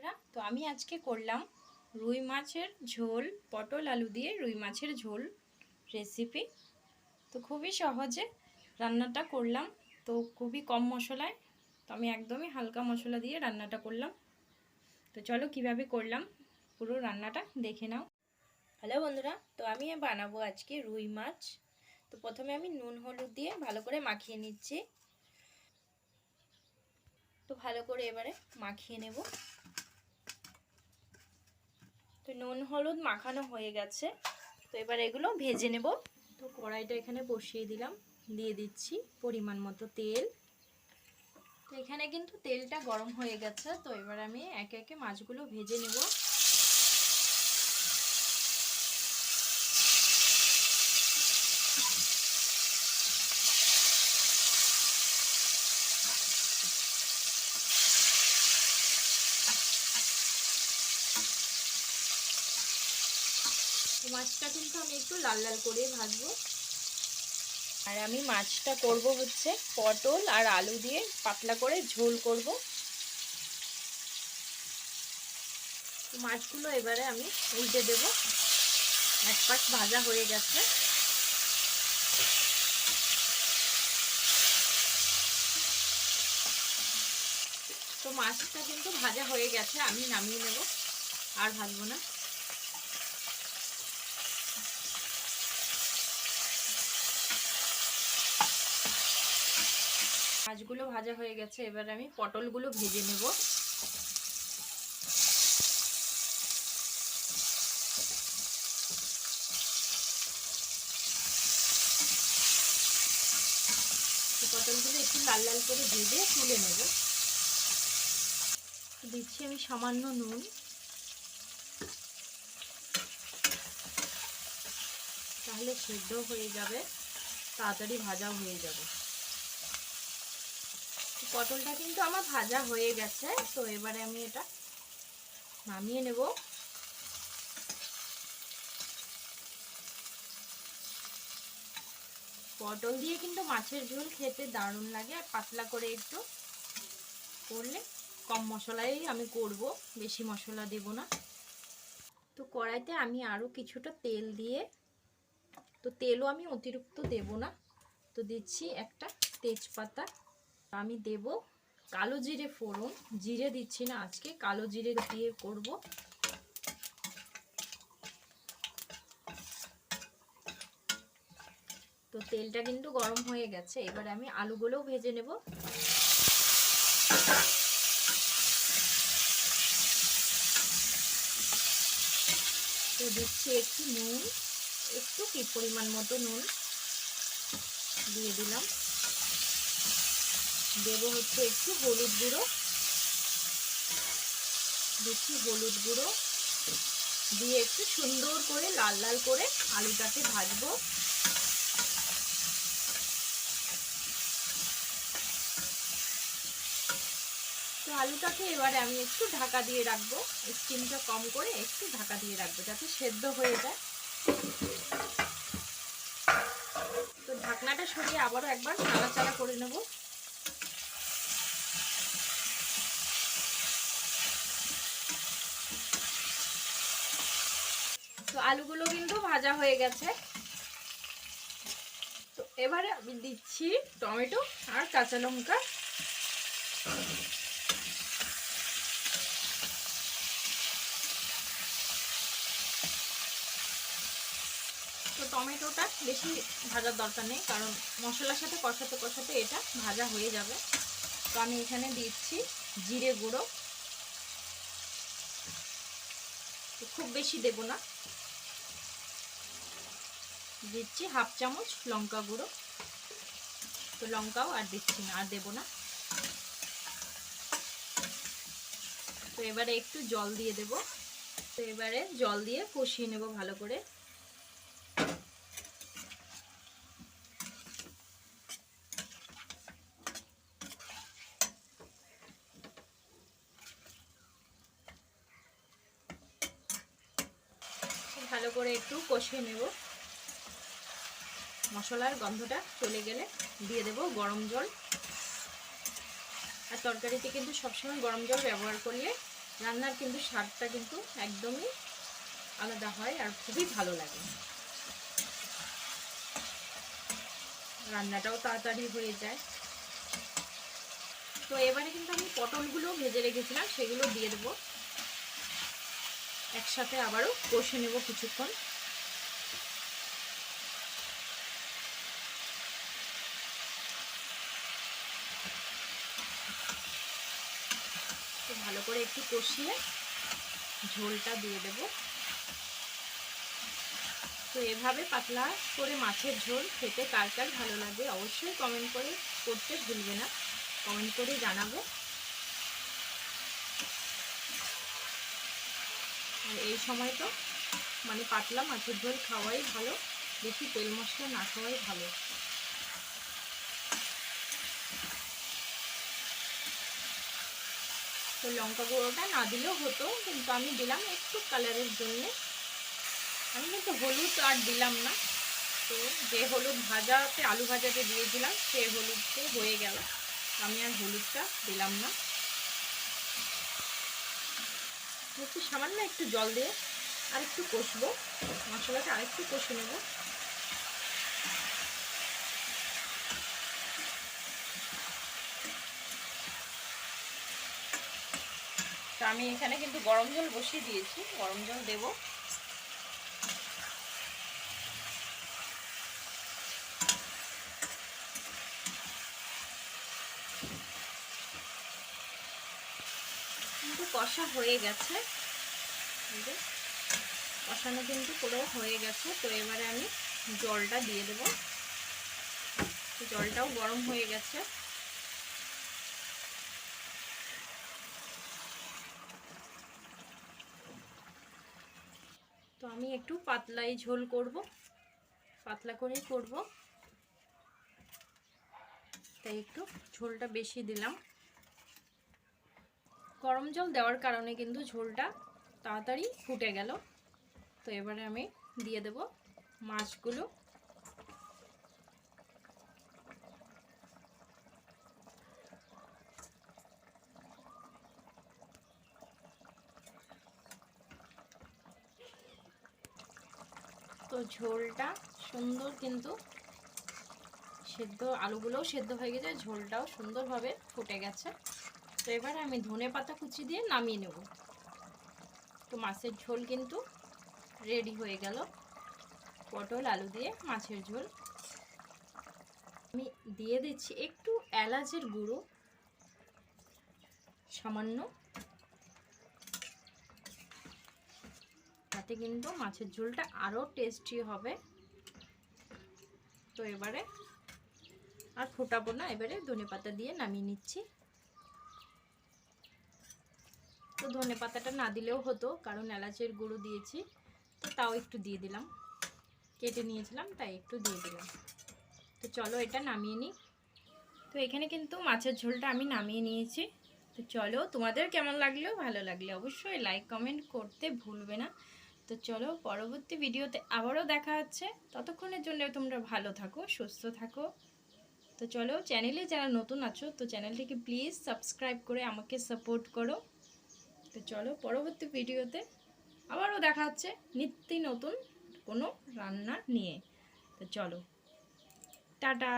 বন্ধুরা, তো আমি আজকে করলাম রুই মাছের ঝোল, পটল আলু দিয়ে রুই মাছের ঝোল রেসিপি। তো খুবই সহজে রান্নাটা করলাম, তো খুবই কম মশলায়। তো আমি একদমই হালকা মশলা দিয়ে রান্নাটা করলাম। তো চলো কিভাবে করলাম পুরো রান্নাটা দেখে নাও। হ্যালো বন্ধুরা, তো আমি বানাবো আজকে রুই মাছ। তো প্রথমে আমি নুন হলুদ দিয়ে ভালো করে মাখিয়ে নিচ্ছি। তো ভালো করে এবারে মাখিয়ে নেব। তো নুন হলুদ মাখানো হয়ে গেছে, তো এবার এগুলো ভেজে নেব। তো কড়াইটা এখানে বসিয়ে দিলাম, দিয়ে দিচ্ছি পরিমাণ মতো তেল। তো এখানে কিন্তু তেলটা গরম হয়ে গেছে, তো এবার আমি একে একে মাছগুলো ভেজে নেব। তো মাছটা কিন্তু আমি একটু লাল লাল করে ভাজবো। আর আমি মাছটা করব হচ্ছে পটল আর আলু দিয়ে পাতলা করে ঝোল করব। মাছগুলো এবারে আমি উল্টে দেব। এক পাশ ভাজা হয়ে গেছে। তো মাছটা কিন্তু ভাজা হয়ে গেছে, আমি নামিয়ে নেব, আর ভাজবো না। মাছগুলো ভাজা হয়ে গেছে, এবার আমি পটলগুলো ভেজে নেব। পটলগুলো একটু লাল লাল করে ভেজে তুলে নেব। দিচ্ছি আমি সামান্য নুন। তাহলে সেদ্ধ হয়ে যাবে, তাড়াতাড়ি ভাজাও হয়ে যাবে। পটলটা কিন্তু আমার ভাজা হয়ে গেছে, তো এবারে আমি এটা নামিয়ে নেব। পটল দিয়ে কিন্তু মাছের ঝোল খেতে দারুণ লাগে, আর পাতলা করে একটু করলে। কম মশলায় আমি করব, বেশি মশলা দেব না। তো কড়াইতে আমি আরও কিছুটা তেল দিয়ে, তো তেলও আমি অতিরিক্ত দেব না, তো দিচ্ছি একটা তেজপাতা। আমি দেব কালো জিরে ফোড়ন, জিরে দিচ্ছি না আজকে, কালো জিরে দিয়ে করব। তো তেলটা কিন্তু গরম হয়ে গেছে, এবারে আমি আলুগুলোও ভেজে নেব। তো দিচ্ছি একটু নুন, একটু কি পরিমাণ মতো নুন দিয়ে দিলাম। দেব হচ্ছে একটু হলুদ গুঁড়ো, দিচ্ছি হলুদ গুঁড়ো দিয়ে একটু সুন্দর করে লাল লাল করে আলুটাকে ভাজবো। তো আলুটাকে এবারে আমি একটু ঢাকা দিয়ে রাখবো, স্টিমটা কম করে একটু ঢাকা দিয়ে রাখবো যাতে সেদ্ধ হয়ে যায়। তো ঢাকনাটা সরিয়ে আবারও একবার নাড়াচাড়া করে নেব। তো আলুগুলো কিন্তু ভাজা হয়ে গেছে। তো এবারে আমি দিচ্ছি টমেটো আর কাঁচা লঙ্কা। তো টমেটোটা বেশি ভাজার দরকার নেই, কারণ মশলার সাথে কষাতে কষাতে এটা ভাজা হয়ে যাবে। তো আমি এখানে দিচ্ছি জিরে গুঁড়ো, খুব বেশি দেব না। দিচ্ছি হাফ চামচ লঙ্কা গুঁড়ো, তো লঙ্কাও আর দিচ্ছি না, আর দেব না। তো এবারে একটু জল দিয়ে দেব। তো এবারে জল দিয়ে কষিয়ে নেব ভালো করে। ভালো করে একটু কষিয়ে নেব। মশলার গন্ধটা চলে গেলে দিয়ে দেব গরম জল। আর তরকারিতে কিন্তু সবসময় গরম জল ব্যবহার করলে রান্নার কিন্তু স্বাদটা কিন্তু একদমই আলাদা হয় আর খুবই ভালো লাগে। রান্নাটাও তাড়াতাড়ি হয়ে যায়। তো এবারে কিন্তু আমি পটলগুলো ভেজে রেখেছিলাম, সেগুলো দিয়ে দেবো। একসাথে আবারও কষে নেব কিছুক্ষণ। তো ভালো করে একটু কষিয়ে ঝোলটা দিয়ে দেব। তো এভাবে পাতলা করে মাছের ঝোল খেতে কার কার ভালো লাগে অবশ্যই কমেন্ট করে করতে ভুলবে না, কমেন্ট করে জানাবে। আর এই সময় তো মানে পাতলা মাছের ঝোল খাওয়াই ভালো, বেশি তেল মশলা না খাওয়াই ভালো। তো লঙ্কা গুঁড়োটা না দিলেও হতো, কিন্তু আমি দিলাম একটু কালারের জন্যে। আমি কিন্তু হলুদ আর দিলাম না। তো যে হলুদ ভাজাতে আলু ভাজাতে দিয়েছিলাম সে হলুদতে হয়ে গেল, আমি আর হলুদটা দিলাম না। একটু সামান্য একটু জল দিয়ে আর একটু কষবো, মশলাটা আরেকটু কষে নেব। তো আমি এখানে কিন্তু গরম জল বসিয়ে দিয়েছি, গরম জল দেব। কিন্তু কষা হয়ে গেছে, কষানো কিন্তু পুরো হয়ে গেছে। তো এবারে আমি জলটা দিয়ে দেব। জলটাও গরম হয়ে গেছে। তো আমি একটু পাতলাই ঝোল করব, পাতলা করেই করব, তাই একটু ঝোলটা বেশি দিলাম। গরম জল দেওয়ার কারণে কিন্তু ঝোলটা তাড়াতাড়ি ফুটে গেল। তো এবারে আমি দিয়ে দেব মাছগুলো। তো ঝোলটা সুন্দর কিন্তু সেদ্ধ, আলুগুলোও সেদ্ধ হয়ে গেছে, ঝোলটাও সুন্দরভাবে ফুটে গেছে। তো এবারে আমি ধনেপাতা কুচি দিয়ে নামিয়ে নেব। তো মাছের ঝোল কিন্তু রেডি হয়ে গেল, পটল আলু দিয়ে মাছের ঝোল। আমি দিয়ে দিচ্ছি একটু এলাচের গুঁড়ো সামান্য, তাতে কিন্তু মাছের ঝোলটা আরও টেস্টি হবে। তো এবারে আর ফোটাবো না, এবারে ধনেপাতা দিয়ে নামিয়ে নিচ্ছি। তো ধনেপাতাটা না দিলেও হতো, কারণ এলাচের গুঁড়ো দিয়েছি। তো তাও একটু দিয়ে দিলাম, কেটে নিয়েছিলাম তাই একটু দিয়ে দিলাম। তো চলো এটা নামিয়ে নিই। তো এখানে কিন্তু মাছের ঝোলটা আমি নামিয়ে নিয়েছি। তো চলো, তোমাদের কেমন লাগলো, ভালো লাগলে অবশ্যই লাইক কমেন্ট করতে ভুলবে না। তো চলো, পরবর্তী ভিডিওতে আবারও দেখা হচ্ছে। ততক্ষণের জন্য তোমরা ভালো থাকো, সুস্থ থাকো। তো চলো, চ্যানেলে যারা নতুন আছো তো চ্যানেলটিকে প্লিজ সাবস্ক্রাইব করে আমাকে সাপোর্ট করো। তো চলো, পরবর্তী ভিডিওতে আবারও দেখা হচ্ছে নিত্য নতুন কোনো রান্না নিয়ে। তো চলো, টাটা।